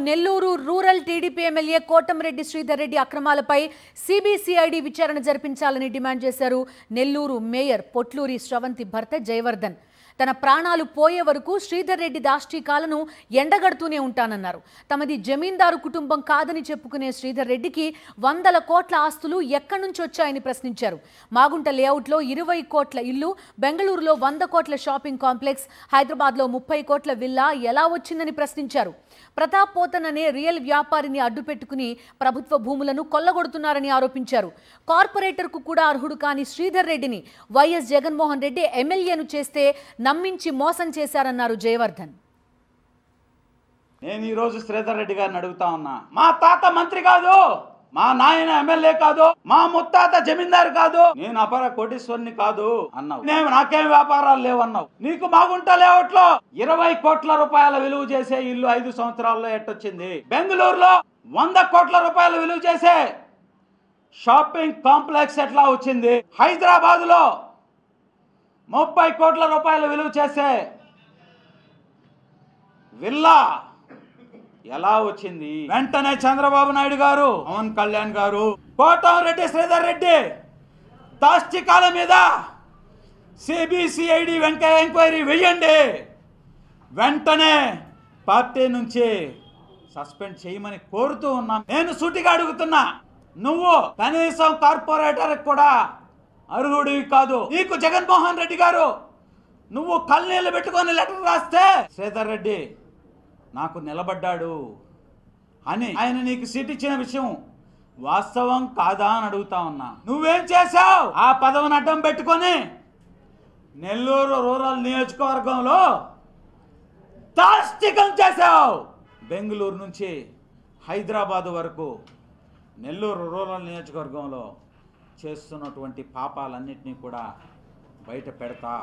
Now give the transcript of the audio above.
Nellore rural TDP MLA Kotamreddy Sridhar Reddy అక్రమాలపై CBCID విచారణ జరిపించాలని డిమాండ్ చేశారు నెల్లూరు మేయర్ పొట్లూరి శ్రవంతి భర్త జయవర్ధన్. తన ప్రాణాలు పోయే వరకు శ్రీధర్ రెడ్డి దాష్టీకాలను ఎండగడుతూనే ఉంటానన్నారు. తమది జమీందారు కుటుంబం కాదని చెప్పుకునే శ్రీధర్ రెడ్డికి 100 కోట్ల ఆస్తులు ఎక్కడి నుంచి వచ్చాయని ప్రశ్నించారు. మాగుంట లేఅవుట్లో 20 కోట్ల ఇల్లు, బెంగళూరులో 100 కోట్ల షాపింగ్ కాంప్లెక్స్, హైదరాబాద్లో 30 కోట్ల విల్లా ఎలా వచ్చిందని ప్రశ్నించారు. ప్రతాప్ పోతన్ అనే రియల్ వ్యాపారిని అడ్డుపెట్టుకుని ప్రభుత్వ భూములను కొల్లగొడుతున్నారని ఆరోపించారు. కార్పొరేటర్కు కూడా అర్హుడు కాని శ్రీధర్ రెడ్డిని వైఎస్ జగన్మోహన్ రెడ్డి ఎమ్మెల్యేను చేస్తే నమ్మించి మోసం చేశారన్నారు జయవర్ధన్. నేను ఈరోజు శ్రీధర్ రెడ్డి గారిని అడుగుతా ఉన్నా, మా తాత మంత్రి కాదు, మా నాయన ఎమ్మెల్యే కాదు, మా ముత్తాత జమీందారు కాదు, నేను అపర కోటీశ్వరుని కాదు అన్నావు. నేను నాకేం వ్యాపారాలు లేవన్నావు. నీకు మాగుంట లేఅవుట్లో 20 కోట్ల రూపాయల విలువ చేసే ఇల్లు 5 సంవత్సరాల్లో ఎట్టొచ్చింది? బెంగళూరులో 100 కోట్ల రూపాయల విలువ చేసే షాపింగ్ కాంప్లెక్స్ ఎట్లా వచ్చింది? హైదరాబాద్ లో 30 కోట్ల రూపాయల విలువ చేసే విల్లా ఎలా వచ్చింది? వెంటనే చంద్రబాబు నాయుడు గారు, పవన్ కళ్యాణ్ గారు, కోటమిరెడ్డి శ్రీధర్ రెడ్డి దాష్టికాల మీద సిబిసిఐడి ఎంక్వైరీ వేయండి. వెంటనే పార్టీ నుంచి సస్పెండ్ చేయమని కోరుతూ ఉన్నాం. నేను సూటిగా అడుగుతున్నా, నువ్వు కనీసం కార్పొరేటర్ కూడా అర్హుడివి కాదు. నీకు జగన్మోహన్ రెడ్డి గారు నువ్వు కళ్ళనీళ్ళు పెట్టుకొని లెటర్ రాస్తే శ్రీధర్ రెడ్డి నాకు నిలబడ్డాడు అని ఆయన నీకు సీట్ ఇచ్చిన విషయం వాస్తవం కాదా అని అడుగుతా ఉన్నా. నువ్వేం చేశావు? ఆ పదవిని అడ్డం పెట్టుకొని నెల్లూరు రూరల్ నియోజకవర్గంలో దాష్టికం చేశావు. బెంగళూరు నుంచి హైదరాబాద్ వరకు నెల్లూరు రూరల్ నియోజకవర్గంలో చేస్తున్నటువంటి పాపాలన్నింటినీ కూడా బయట పెడతా.